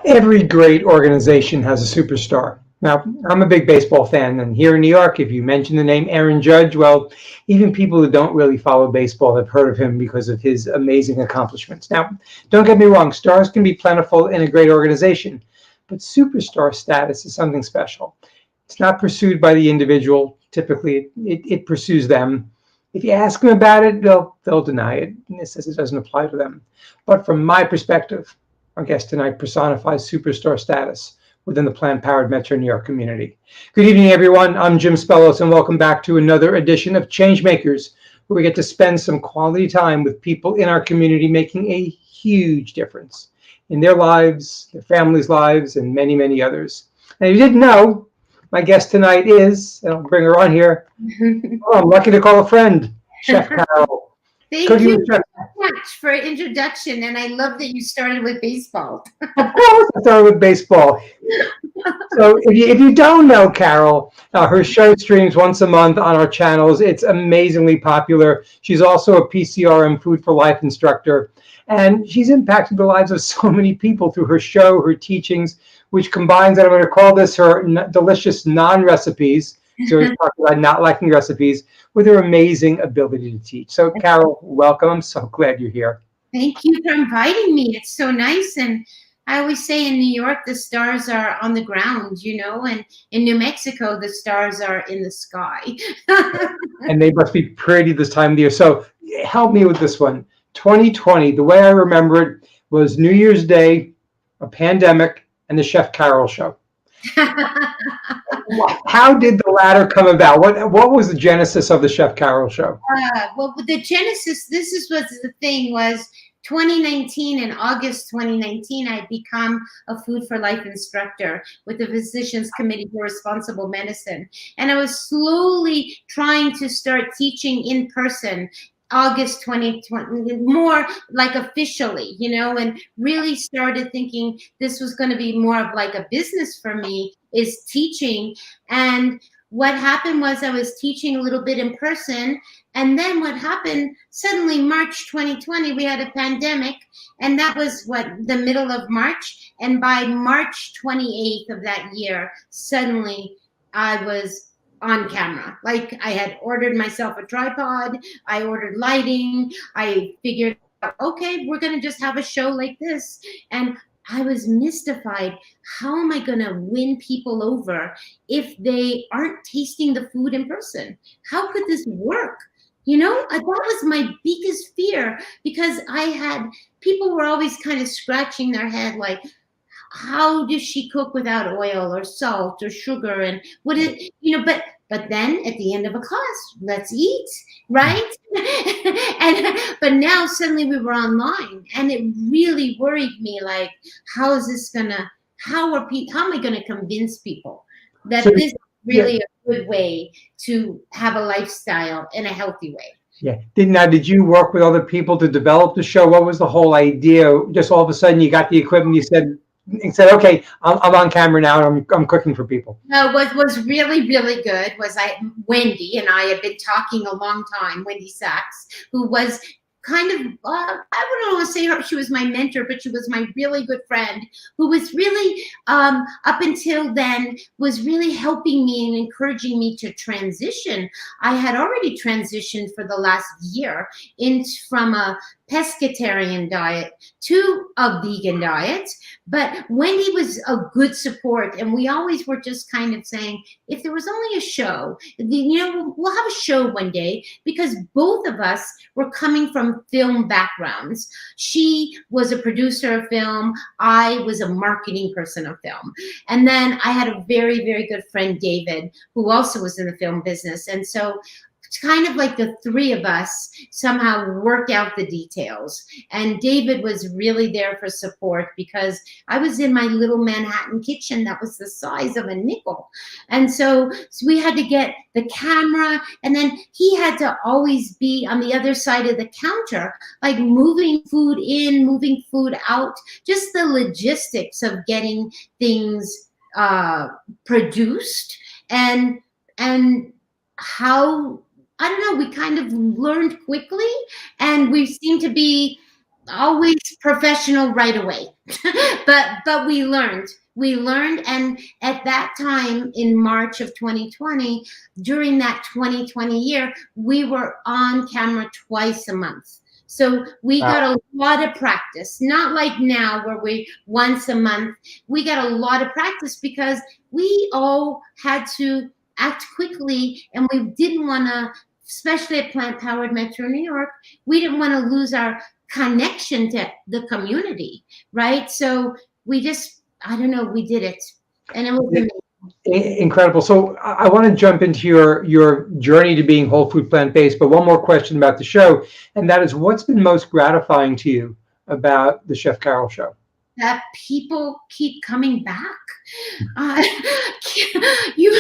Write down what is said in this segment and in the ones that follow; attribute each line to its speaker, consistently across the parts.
Speaker 1: Every great organization has a superstar. Now, I'm a big baseball fan, and here in New York, if you mention the name Aaron Judge, well, even people who don't really follow baseball have heard of him because of his amazing accomplishments. Now, don't get me wrong, stars can be plentiful in a great organization, but superstar status is something special. It's not pursued by the individual. Typically, it pursues them. If you ask them about it, they'll deny it. And it says it doesn't apply to them. But from my perspective, our guest tonight personifies superstar status within the Planned Parenthood Metro New York community. Good evening, everyone. I'm Jim Spellos, and welcome back to another edition of Changemakers, where we get to spend some quality time with people in our community making a huge difference in their lives, their families' lives, and many, many others. And if you didn't know, my guest tonight is, and I'll bring her on here, I'm lucky to call a friend, Chef Carole.
Speaker 2: Thank you so much for introduction, and I love that you started with baseball.
Speaker 1: Of course, I started with baseball. So if you don't know Carole, her show streams once a month on our channels. It's amazingly popular. She's also a PCRM Food for Life instructor, and she's impacted the lives of so many people through her show, her teachings, which combines, and I'm going to call this her delicious non-recipes. So we're talking about not liking recipes with her amazing ability to teach. So Carole, welcome. I'm so glad you're here.
Speaker 2: Thank you for inviting me. It's so nice. And I always say in New York, the stars are on the ground, and in New Mexico, the stars are in the sky.
Speaker 1: And they must be pretty this time of the year. So help me with this one. 2020, the way I remember it was New Year's Day, a pandemic, and the Chef Carole show. How did the latter come about? What was the genesis of the Chef Carole show?
Speaker 2: Well, the genesis, this is what the thing was. 2019, in August 2019, I had become a Food for Life instructor with the Physicians Committee for Responsible Medicine. And I was slowly trying to start teaching in person August 2020, more like officially, and really started thinking this was going to be more of like a business for me, is teaching. And what happened was I was teaching a little bit in person. And then what happened, suddenly March 2020, we had a pandemic. And that was the middle of March. And by March 28th of that year, suddenly I was on camera. Like, I had ordered myself a tripod, I ordered lighting, I figured out, okay, we're going to just have a show like this. And I was mystified. How am I going to win people over if they aren't tasting the food in person? How could this work? That was my biggest fear, because people were always kind of scratching their head like, how does she cook without oil or salt or sugar? And but then at the end of a class, let's eat, right? But now suddenly we were online, and it really worried me. Like, how am I gonna convince people that this is really a good way to have a lifestyle in a healthy way?
Speaker 1: Yeah. Did you work with other people to develop the show? What was the whole idea? Just all of a sudden you got the equipment, you said, okay, I'm on camera now, and I'm cooking for people.
Speaker 2: No, what was really, really good was Wendy and I had been talking a long time, Wendy Sachs, who was kind of, I wouldn't want to say she was my mentor, but she was my really good friend, who was really, up until then, was really helping me and encouraging me to transition. I had already transitioned for the last year from a pescatarian diet to a vegan diet. But Wendy was a good support, and we always were just kind of saying, if there was only a show, we'll have a show one day, because both of us were coming from film backgrounds. She was a producer of film. I was a marketing person of film. And then I had a very, very good friend, David, who also was in the film business. And so it's kind of like the three of us somehow worked out the details. And David was really there for support, because I was in my little Manhattan kitchen that was the size of a nickel. And so we had to get the camera, and then he had to always be on the other side of the counter, like moving food in, moving food out, just the logistics of getting things produced, and how, I don't know, we kind of learned quickly, and we seem to be always professional right away. but we learned, and at that time in March of 2020, during that 2020 year, we were on camera twice a month. So we got a lot of practice, not like now where we once a month. We got a lot of practice because we all had to act quickly, and we didn't want to, especially at Plant Powered Metro New York, we didn't want to lose our connection to the community, right? So we just, I don't know, we did it, and it was amazing.
Speaker 1: Incredible. So I want to jump into your journey to being whole food plant-based, but one more question about the show, and that is, what's been most gratifying to you about the Chef Carole show?
Speaker 2: That people keep coming back. Uh, you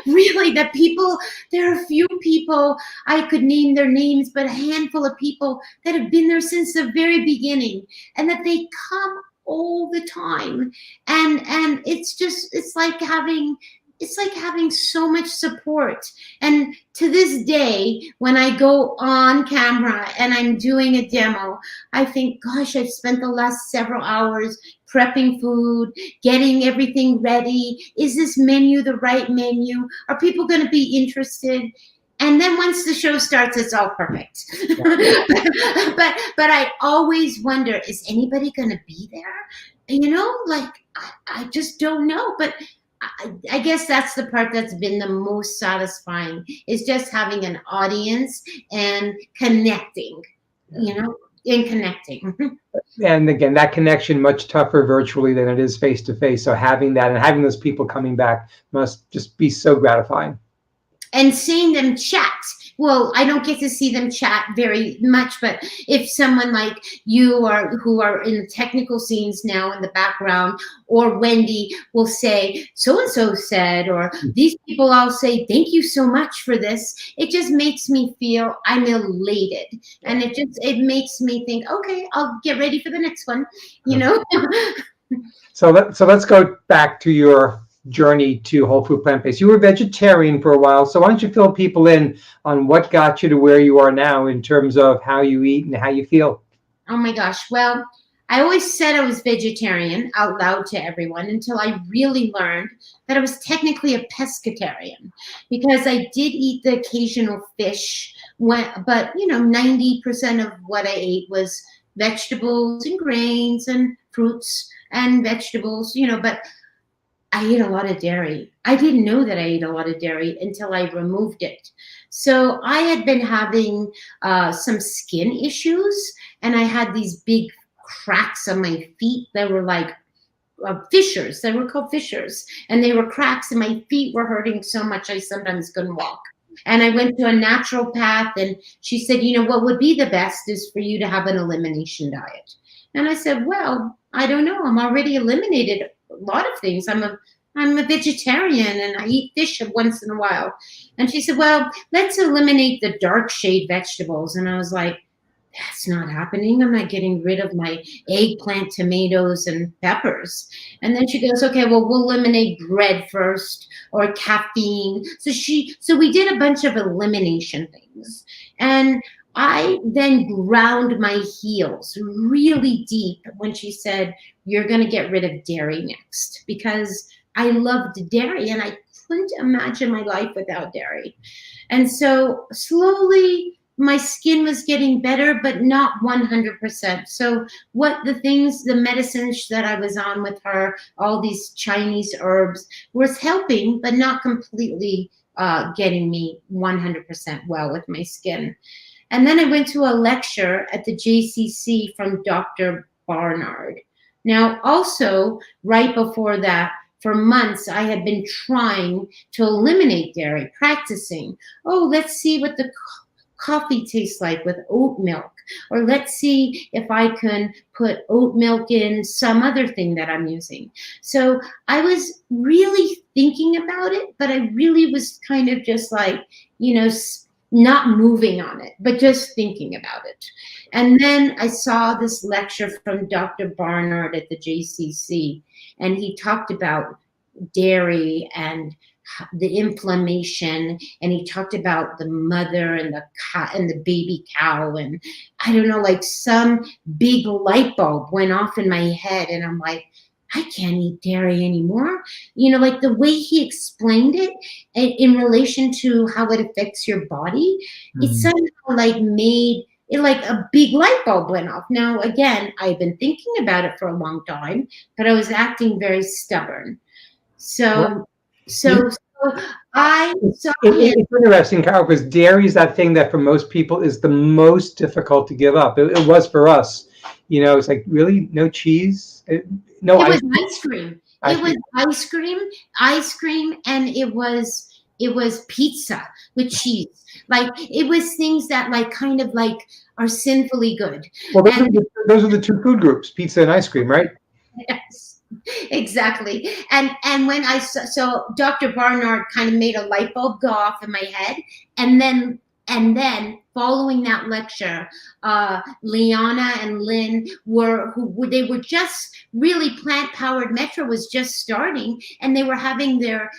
Speaker 2: really, that people, there are a few people, I could name their names, but a handful of people that have been there since the very beginning, and that they come all the time. And it's like having so much support. And to this day, when I go on camera and I'm doing a demo, I think, gosh, I've spent the last several hours prepping food, getting everything ready. Is this menu the right menu? Are people going to be interested? And then once the show starts, it's all perfect. but I always wonder, is anybody going to be there? Like, I just don't know. But I guess that's the part that's been the most satisfying, is just having an audience and connecting, and connecting.
Speaker 1: And again, that connection much tougher virtually than it is face to face. So having that and having those people coming back must just be so gratifying.
Speaker 2: And seeing them chat. Well, I don't get to see them chat very much, but if someone like you who are in the technical scenes now in the background, or Wendy will say, so-and-so said, or these people all say, thank you so much for this. It just makes me feel I'm elated. And it makes me think, okay, I'll get ready for the next one,
Speaker 1: So let's go back to your journey to whole food plant-based. You were vegetarian for a while, so why don't you fill people in on what got you to where you are now in terms of how you eat and how you feel?
Speaker 2: Oh my gosh. Well, I always said I was vegetarian out loud to everyone until I really learned that I was technically a pescatarian, because I did eat the occasional fish, but 90% of what I ate was vegetables and grains and fruits and vegetables, but I ate a lot of dairy. I didn't know that I ate a lot of dairy until I removed it. So I had been having some skin issues, and I had these big cracks on my feet that were like fissures. They were called fissures, and they were cracks, and my feet were hurting so much I sometimes couldn't walk. And I went to a naturopath, and she said, what would be the best is for you to have an elimination diet. And I said, well, I don't know. I'm already eliminated a lot of things. I'm a vegetarian, and I eat fish once in a while. And she said, well, let's eliminate the dark shade vegetables. And I was like, that's not happening. I'm not getting rid of my eggplant, tomatoes, and peppers. And then she goes, okay, well, we'll eliminate bread first, or caffeine. So we did a bunch of elimination things. And I then ground my heels really deep when she said, you're going to get rid of dairy next, because I loved dairy and I couldn't imagine my life without dairy. And so slowly my skin was getting better, but not 100%. So the medicines that I was on with her, all these Chinese herbs, was helping, but not completely getting me 100% well with my skin. And then I went to a lecture at the JCC from Dr. Barnard. Now, also, right before that, for months, I had been trying to eliminate dairy, practicing. Oh, let's see what the coffee tastes like with oat milk. Or let's see if I can put oat milk in some other thing that I'm using. So I was really thinking about it, but I really was kind of just like, not moving on it, but just thinking about it. And then I saw this lecture from Dr. Barnard at the JCC, and he talked about dairy and the inflammation, and he talked about the mother and the cow and the baby cow, and I don't know, like some big light bulb went off in my head, and I'm like, I can't eat dairy anymore. Like the way he explained it in relation to how it affects your body, it somehow like made it like a big light bulb went off. Now, again, I've been thinking about it for a long time, but I was acting very stubborn. So,
Speaker 1: You-
Speaker 2: so, so I saw him.
Speaker 1: It's interesting, Carol, because dairy is that thing that for most people is the most difficult to give up. It was for us. It's like, really? No cheese? No
Speaker 2: It
Speaker 1: ice
Speaker 2: was ice cream.
Speaker 1: ice
Speaker 2: It was
Speaker 1: cream?
Speaker 2: ice cream, and it was pizza with cheese. Like it was things that like kind of like are sinfully good.
Speaker 1: Well,
Speaker 2: And
Speaker 1: those are the two food groups, pizza and ice cream, right?
Speaker 2: yes, exactly. And when I saw, so Dr. Barnard kind of made a light bulb go off in my head, and then following that lecture, Liana and Lynn they were just really Plant Powered Metro was just starting, and they were having their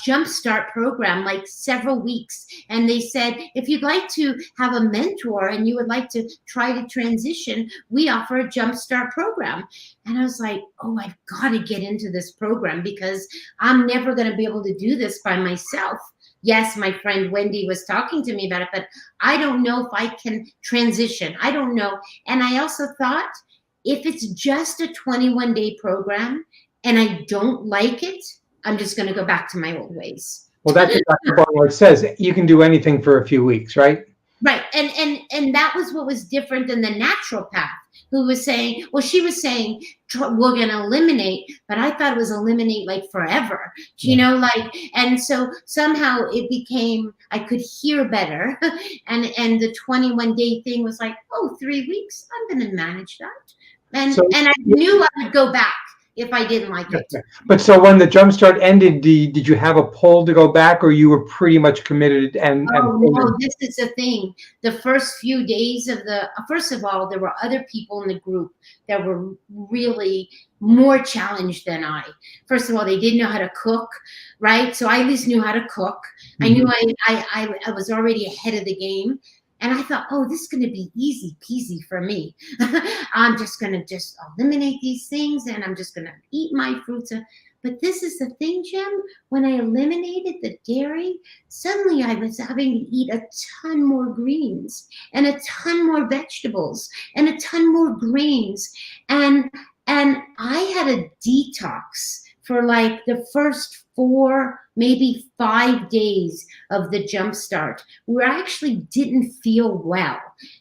Speaker 2: jumpstart program like several weeks, and they said if you'd like to have a mentor and you would like to try to transition, we offer a jumpstart program. And I was like, oh, I've got to get into this program because I'm never going to be able to do this by myself. Yes, my friend Wendy was talking to me about it, but I don't know if I can transition. I don't know. And I also thought if it's just a 21-day program and I don't like it, I'm just going to go back to my old ways.
Speaker 1: Well, that's what Dr. Barnard says. You can do anything for a few weeks, right?
Speaker 2: Right. And that was what was different than the naturopath who was saying, well, she was saying, we're going to eliminate, but I thought it was eliminate like forever, like, and so somehow it became, I could hear better. And the 21-day thing was like, oh, 3 weeks, I'm going to manage that. And I knew I would go back if I didn't like it.
Speaker 1: But so when the jumpstart ended, did you have a pull to go back, or you were pretty much committed?
Speaker 2: No, this is the thing. The first few days first of all, there were other people in the group that were really more challenged than I. First of all, they didn't know how to cook, right? So I at least knew how to cook. I knew I was already ahead of the game. And I thought, oh, this is going to be easy peasy for me. I'm just going to just eliminate these things, and I'm just going to eat my fruits. But this is the thing, Jim. When I eliminated the dairy, suddenly I was having to eat a ton more greens and a ton more vegetables and a ton more grains. And I had a detox for like the first 4, maybe 5 days of the jumpstart, where I actually didn't feel well.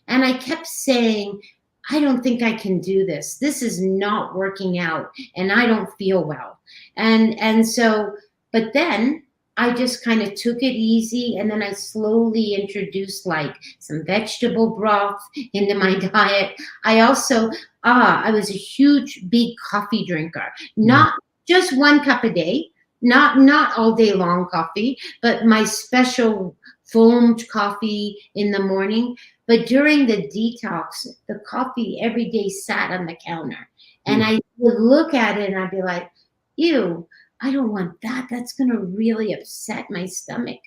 Speaker 2: And I kept saying, I don't think I can do this. This is not working out, and I don't feel well. And so, but then I just kind of took it easy, and then I slowly introduced like some vegetable broth into my diet. I also, I was a huge, big coffee drinker, not just 1 cup a day, not all day long coffee, but my special foamed coffee in the morning. But during the detox, the coffee every day sat on the counter, and I would look at it and I'd be like, ew, I don't want that. That's going to really upset my stomach.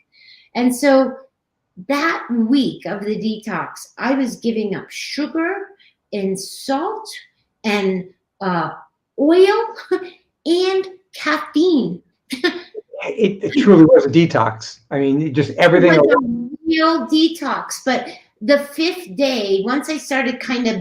Speaker 2: And so that week of the detox, I was giving up sugar and salt and oil and caffeine.
Speaker 1: It truly was a detox. I mean, just everything.
Speaker 2: It was a real detox. But the 5th day, once I started kind of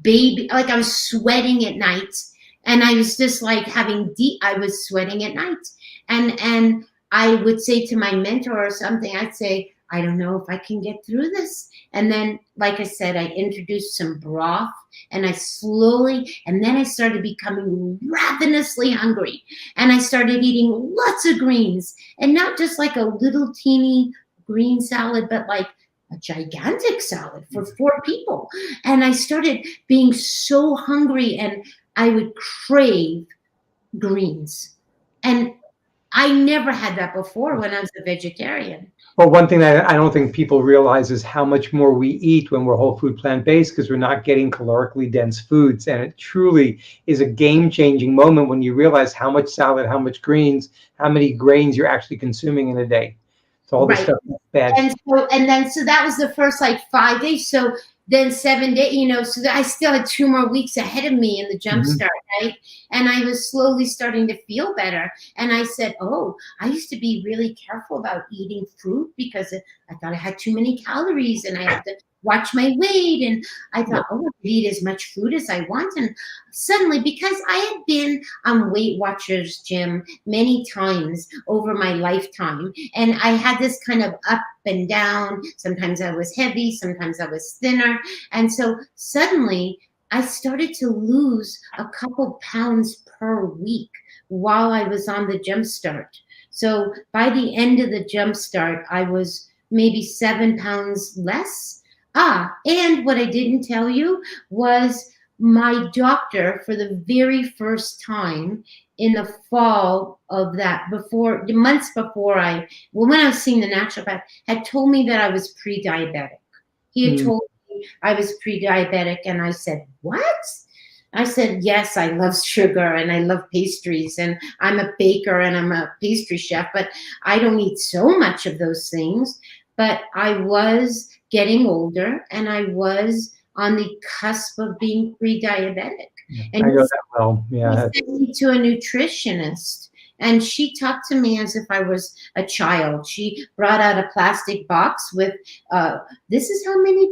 Speaker 2: like I was sweating at night, and I was just like I was sweating at night. And I would say to my mentor or something, I'd say, I don't know if I can get through this. And then, like I said, I introduced some broth, and and then I started becoming ravenously hungry. And I started eating lots of greens, and not just like a little teeny green salad, but like a gigantic salad for 4 people. And I started being so hungry, and I would crave greens. And I never had that before when I was a vegetarian.
Speaker 1: Well, one thing that I don't think people realize is how much more we eat when we're whole food plant-based, because we're not getting calorically dense foods. And it truly is a game-changing moment when you realize how much salad, how much greens, how many grains you're actually consuming in a day. So all this
Speaker 2: Right.
Speaker 1: stuff is bad.
Speaker 2: So that was the first like 5 days. So then 7 days, so I still had 2 more weeks ahead of me in the jumpstart, right? And I was slowly starting to feel better. And I said, oh, I used to be really careful about eating fruit because I thought I had too many calories and I had to watch my weight. And I thought, oh, I could eat as much food as I want. And suddenly, because I had been on Weight Watchers, Jim, many times over my lifetime, and I had this kind of up and down. Sometimes I was heavy, sometimes I was thinner. And so suddenly I started to lose a couple pounds per week while I was on the jumpstart. So by the end of the jumpstart, I was maybe 7 pounds less. And what I didn't tell you was my doctor, for the very first time in the fall of that, months before when I was seeing the naturopath, had told me that I was pre-diabetic. He had told me I was pre-diabetic, and I said, what? I said, yes, I love sugar and I love pastries, and I'm a baker and I'm a pastry chef, but I don't eat so much of those things. But I was getting older and I was on the cusp of being pre-diabetic. And
Speaker 1: I know that well. Yeah.
Speaker 2: he sent me to a nutritionist, and she talked to me as if I was a child. She brought out a plastic box with, this is how many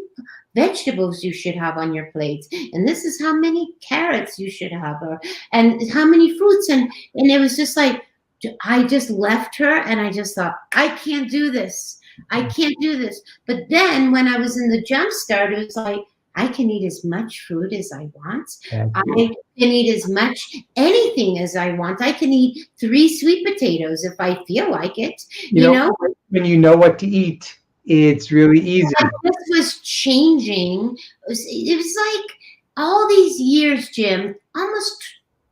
Speaker 2: vegetables you should have on your plates, and this is how many carrots you should have, and how many fruits. And it was just like, I just left her and I just thought, I can't do this. I can't do this. But then when I was in the jumpstart, it was like, I can eat as much food as I want. I can eat as much anything as I want. I can eat 3 sweet potatoes if I feel like it. You know?
Speaker 1: When you know what to eat, it's really easy.
Speaker 2: This was changing. It was like all these years, Jim, almost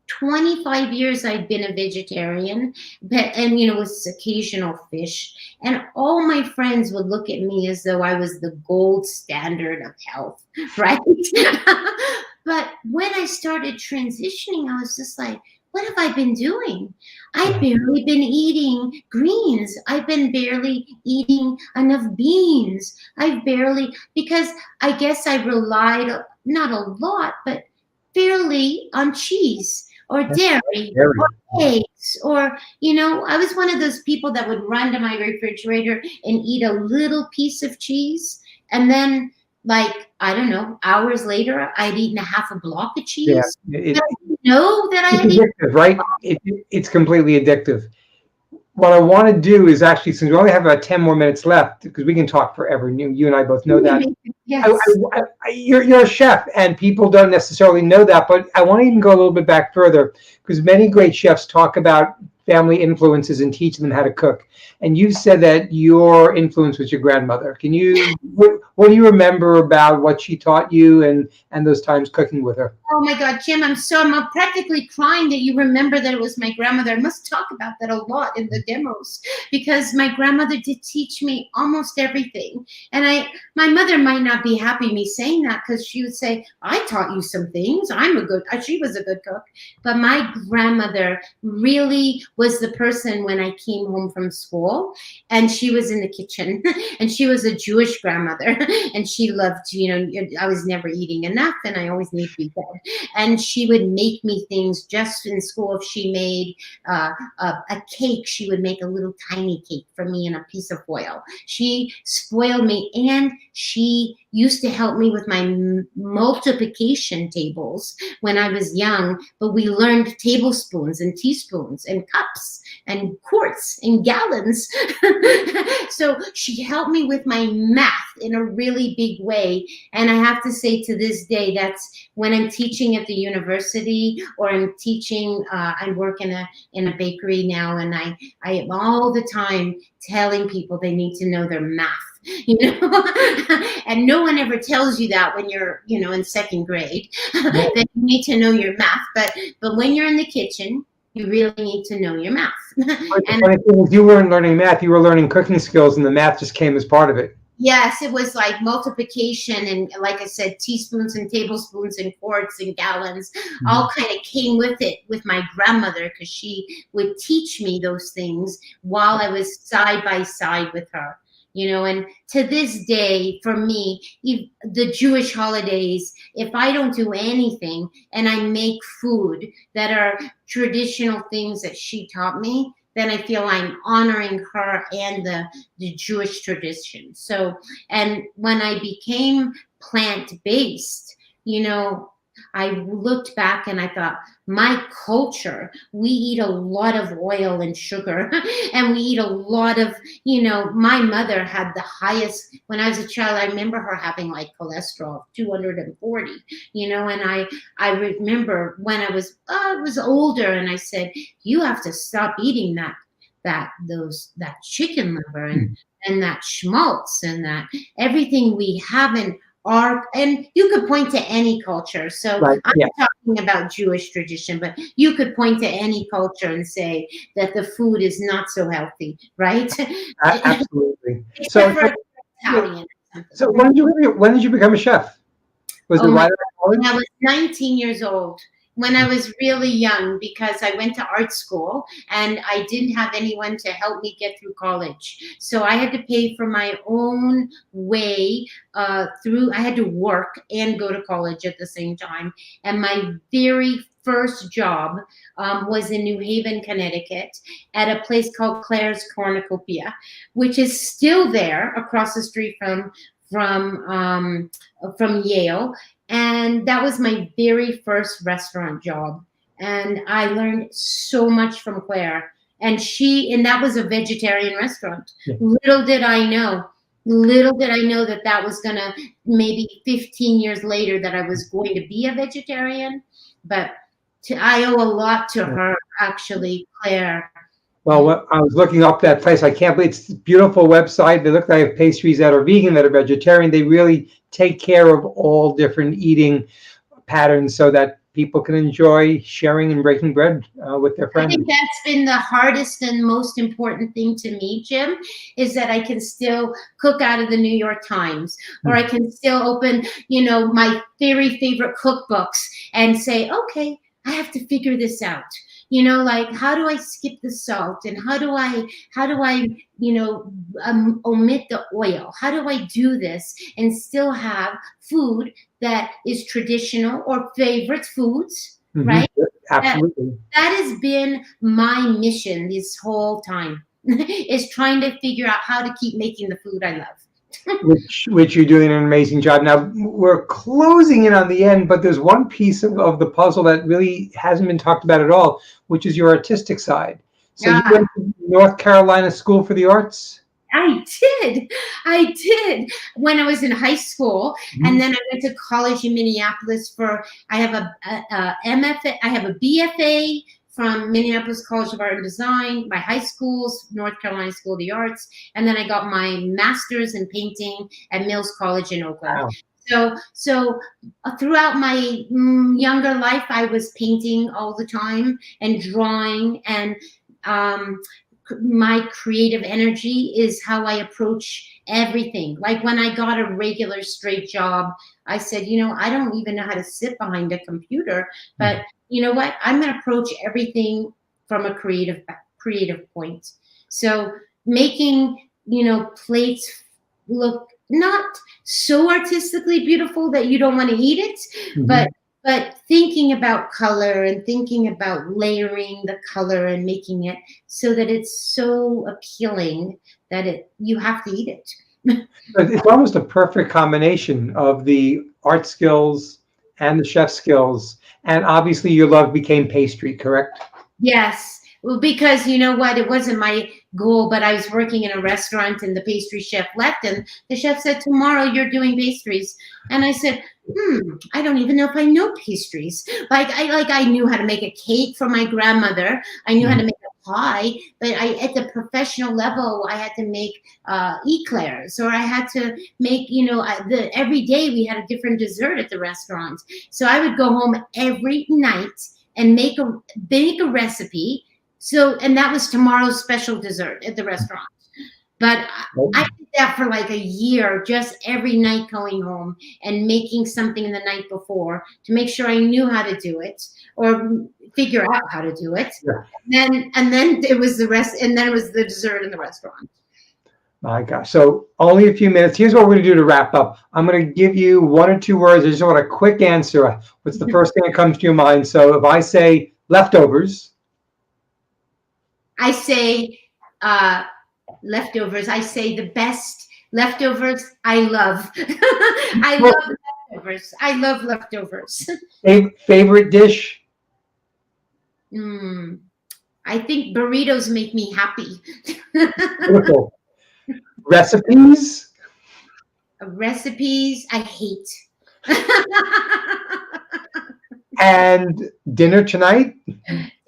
Speaker 2: 25 years I'd been a vegetarian, and with occasional fish. And all my friends would look at me as though I was the gold standard of health, right? But when I started transitioning, I was just like, what have I been doing? I've barely been eating greens. I've been barely eating enough beans. Because I guess I relied, not a lot, but fairly on cheese or dairy or eggs, or I was one of those people that would run to my refrigerator and eat a little piece of cheese, and then, like, I don't know, hours later I'd eaten a half a block of cheese.
Speaker 1: Yeah,
Speaker 2: I didn't know that I had
Speaker 1: it's addictive, right? It's completely addictive. What I want to do is actually, since we only have about 10 more minutes left, because we can talk forever, and you and I both know that.
Speaker 2: Yes.
Speaker 1: You're a chef, and people don't necessarily know that, but I want to even go a little bit back further, because many great chefs talk about family influences and teach them how to cook. And you said that your influence was your grandmother. What do you remember about what she taught you and those times cooking with her?
Speaker 2: Oh my God, Jim, I'm practically crying that you remember that it was my grandmother. I must talk about that a lot in the demos, because my grandmother did teach me almost everything. And my mother might not be happy me saying that, because she would say, I taught you some things. She was a good cook. But my grandmother really was the person when I came home from school, and she was in the kitchen, and she was a Jewish grandmother, and she loved, I was never eating enough and I always need to be fed. And she would make me things just in school. If she made a cake, she would make a little tiny cake for me in a piece of foil. She spoiled me, and she used to help me with my multiplication tables when I was young, but we learned tablespoons and teaspoons and cups and quarts and gallons. So she helped me with my math in a really big way. And I have to say, to this day, that's when I'm teaching at the university, or I'm teaching, I work in a bakery now, and I am all the time telling people they need to know their math. And no one ever tells you that when you're, in second grade, that you need to know your math. But when you're in the kitchen, You really need to know your math.
Speaker 1: But the
Speaker 2: And
Speaker 1: funny thing is, you weren't learning math, you were learning cooking skills, and the math just came as part of it.
Speaker 2: yes, it was like multiplication and, like I said, teaspoons and tablespoons and quarts and gallons, all kind of came with it with my grandmother, because she would teach me those things while I was side by side with her. And to this day, for me, the Jewish holidays, if I don't do anything and I make food that are traditional things that she taught me, then I feel I'm honoring her and the Jewish tradition. So, and when I became plant-based, I looked back and I thought, my culture, we eat a lot of oil and sugar, and we eat a lot of, my mother had the highest, when I was a child, I remember her having like cholesterol of 240, and I remember when I was older, and I said, you have to stop eating that chicken liver and that schmaltz and that everything we haven't. And you could point to any culture. So
Speaker 1: Right,
Speaker 2: I'm
Speaker 1: yeah.
Speaker 2: talking about Jewish tradition, but you could point to any culture and say that the food is not so healthy, right?
Speaker 1: Absolutely.
Speaker 2: Except for Italian.
Speaker 1: So when did you become a chef? Was it
Speaker 2: Oh my
Speaker 1: right
Speaker 2: God.
Speaker 1: after college?
Speaker 2: When I was 19 years old, when I was really young, because I went to art school and I didn't have anyone to help me get through college. So I had to pay for my own way I had to work and go to college at the same time. And my very first job was in New Haven, Connecticut, at a place called Claire's Cornucopia, which is still there across the street from Yale. And that was my very first restaurant job. And I learned so much from Claire. And that was a vegetarian restaurant.
Speaker 1: Yeah.
Speaker 2: Little did I know that was going to, maybe 15 years later, that I was going to be a vegetarian. But I owe a lot to her, actually, Claire.
Speaker 1: Well, I was looking up that place. I can't believe it's a beautiful website. They look like pastries that are vegan, that are vegetarian. They really take care of all different eating patterns so that people can enjoy sharing and breaking bread with their
Speaker 2: I
Speaker 1: friends.
Speaker 2: think that's been the hardest and most important thing to me, Jim, is that I can still cook out of the New York Times, or I can still open, my very favorite cookbooks and say, okay, I have to figure this out. Like, how do I skip the salt, and how do I omit the oil? How do I do this and still have food that is traditional or favorite foods, right?
Speaker 1: Absolutely.
Speaker 2: That has been my mission this whole time, is trying to figure out how to keep making the food I love.
Speaker 1: Which you're doing an amazing job. Now, we're closing in on the end, but there's one piece of the puzzle that really hasn't been talked about at all, which is your artistic side. So you went to North Carolina School for the Arts?
Speaker 2: I did when I was in high school, and then I went to college in Minneapolis I have a MFA, I have a BFA from Minneapolis College of Art and Design, my high school's North Carolina School of the Arts, and then I got my master's in painting at Mills College in Oakland. Wow. So throughout my younger life, I was painting all the time and drawing, and my creative energy is how I approach everything. Like when I got a regular straight job, I said, I don't even know how to sit behind a computer, but you know what? I'm going to approach everything from a creative point. So making, plates look not so artistically beautiful that you don't want to eat it, but thinking about color and thinking about layering the color and making it so that it's so appealing that you have to eat it.
Speaker 1: But it's almost a perfect combination of the art skills and the chef skills. And obviously your love became pastry, correct?
Speaker 2: Yes. Well, because you know what? It wasn't my goal, but I was working in a restaurant and the pastry chef left, and the chef said, tomorrow you're doing pastries. And I said, I don't even know if I know pastries. I knew how to make a cake for my grandmother. I knew how to make a pie, but at the professional level, I had to make eclairs, or I had to make, every day we had a different dessert at the restaurant. So I would go home every night and make a recipe. So, and that was tomorrow's special dessert at the restaurant. But I did that for like a year, just every night going home and making something the night before to make sure I knew how to do it or figure out how to do it.
Speaker 1: Yeah.
Speaker 2: And then it was the rest, and then it was the dessert in the restaurant.
Speaker 1: My gosh. So only a few minutes. Here's what we're going to do to wrap up. I'm going to give you 1 or 2 words. I just want a quick answer. What's the first thing that comes to your mind? So if I say leftovers.
Speaker 2: I say leftovers. I say the best leftovers. I love. I love leftovers. I love leftovers.
Speaker 1: Favorite dish?
Speaker 2: I think burritos make me happy.
Speaker 1: Beautiful. Recipes?
Speaker 2: Recipes, I hate.
Speaker 1: And dinner tonight?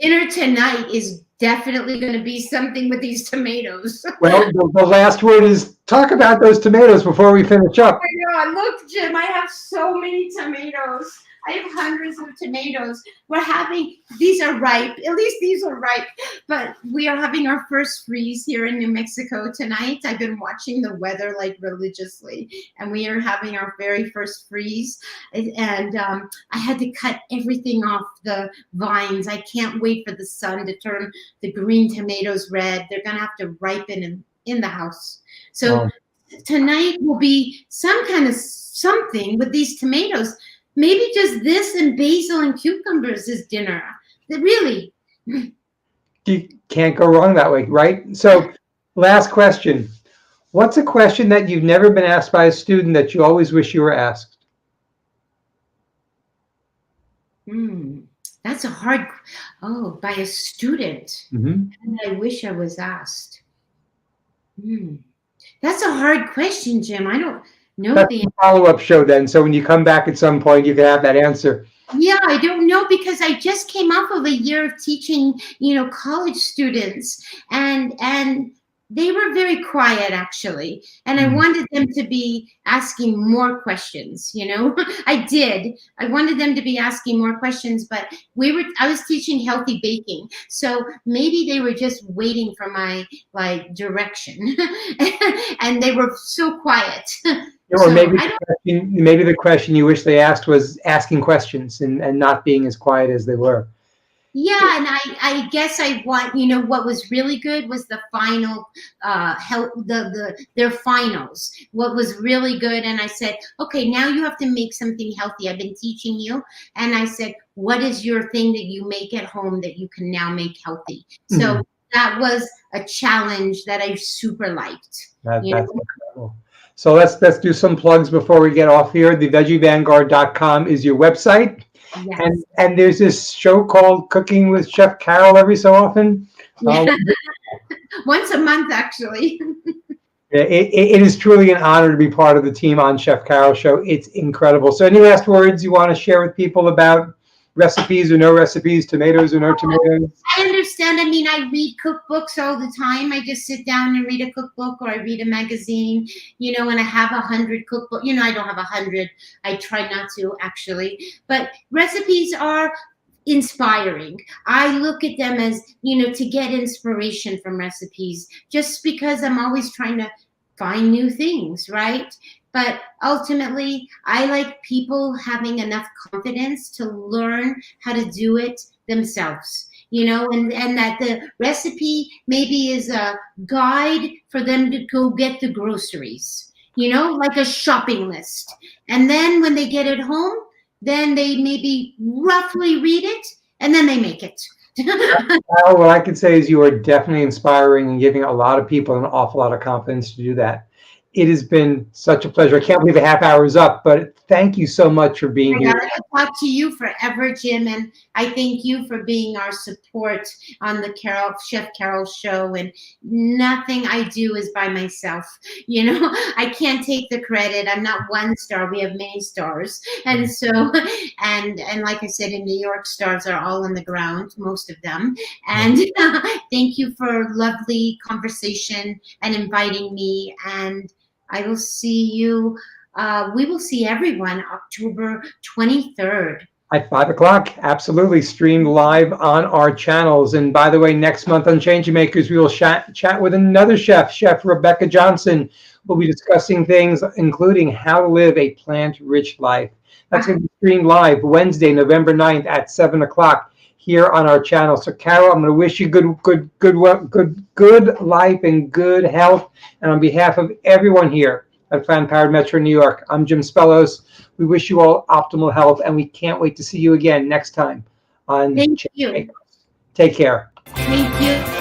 Speaker 2: Dinner tonight is definitely going to be something with these tomatoes.
Speaker 1: Well, the last word is talk about those tomatoes before we finish up.
Speaker 2: Oh my God, look, Jim, I have so many tomatoes. I have hundreds of tomatoes. These are ripe. At least these are ripe. But we are having our first freeze here in New Mexico tonight. I've been watching the weather like religiously, and we are having our very first freeze. And I had to cut everything off the vines. I can't wait for the sun to turn the green tomatoes red. They're going to have to ripen in the house. So tonight will be some kind of something with these tomatoes. Maybe just this and basil and cucumbers is dinner. Really.
Speaker 1: You can't go wrong that way, right? So last question. What's a question that you've never been asked by a student that you always wish you were asked?
Speaker 2: That's a hard, by a student. And I wish I was asked. That's a hard question, Jim. I don't know.
Speaker 1: That's the follow-up show then. So when you come back at some point, you can have that answer.
Speaker 2: Yeah, I don't know, because I just came off of a year of teaching, college students, and they were very quiet, actually. And I wanted them to be asking more questions, I did. I wanted them to be asking more questions, but I was teaching healthy baking. So maybe they were just waiting for my direction and they were so quiet.
Speaker 1: Or so maybe the question you wish they asked was asking questions and not being as quiet as they were.
Speaker 2: Yeah, and I guess I want, what was really good was the final, their finals. What was really good, and I said, okay, now you have to make something healthy. I've been teaching you, and I said, what is your thing that you make at home that you can now make healthy? So that was a challenge that I super liked.
Speaker 1: That's incredible. So let's do some plugs before we get off here. TheVeggieVanguard.com is your website. Yes. And there's this show called Cooking with Chef Carole every so often.
Speaker 2: Once a month, actually.
Speaker 1: It is truly an honor to be part of the team on Chef Carole Show. It's incredible. So any last words you want to share with people about recipes or no recipes, tomatoes or no tomatoes?
Speaker 2: I understand. I mean, I read cookbooks all the time. I just sit down and read a cookbook, or I read a magazine, and I have 100 cookbooks. I don't have 100. I try not to, actually. But recipes are inspiring. I look at them as, to get inspiration from recipes, just because I'm always trying to find new things, right? But ultimately, I like people having enough confidence to learn how to do it themselves, and that the recipe maybe is a guide for them to go get the groceries, like a shopping list. And then when they get it home, then they maybe roughly read it, and then they make it.
Speaker 1: What I can say is you are definitely inspiring and giving a lot of people an awful lot of confidence to do that. It has been such a pleasure. I can't believe the half hour is up, but thank you so much for being here.
Speaker 2: I could talk to you forever, Jim, and I thank you for being our support on the Chef Carole Show. And nothing I do is by myself. I can't take the credit. I'm not one star. We have many stars, and so and like I said, in New York, stars are all on the ground, most of them. And thank you for lovely conversation and inviting me. And I will see you. We will see everyone October 23rd.
Speaker 1: At 5 o'clock, absolutely, streamed live on our channels. And by the way, next month on Change Makers, we will chat with another chef, Chef Rebecca Johnson. We'll be discussing things including how to live a plant-rich life. That's going to be streamed live Wednesday, November 9th at 7 o'clock here on our channel. So, Carole, I'm going to wish you good life and good health. And on behalf of everyone here at Planned Parenthood Metro New York, I'm Jim Spellos. We wish you all optimal health, and we can't wait to see you again next time on
Speaker 2: Thank you.
Speaker 1: Take care.
Speaker 2: Thank you.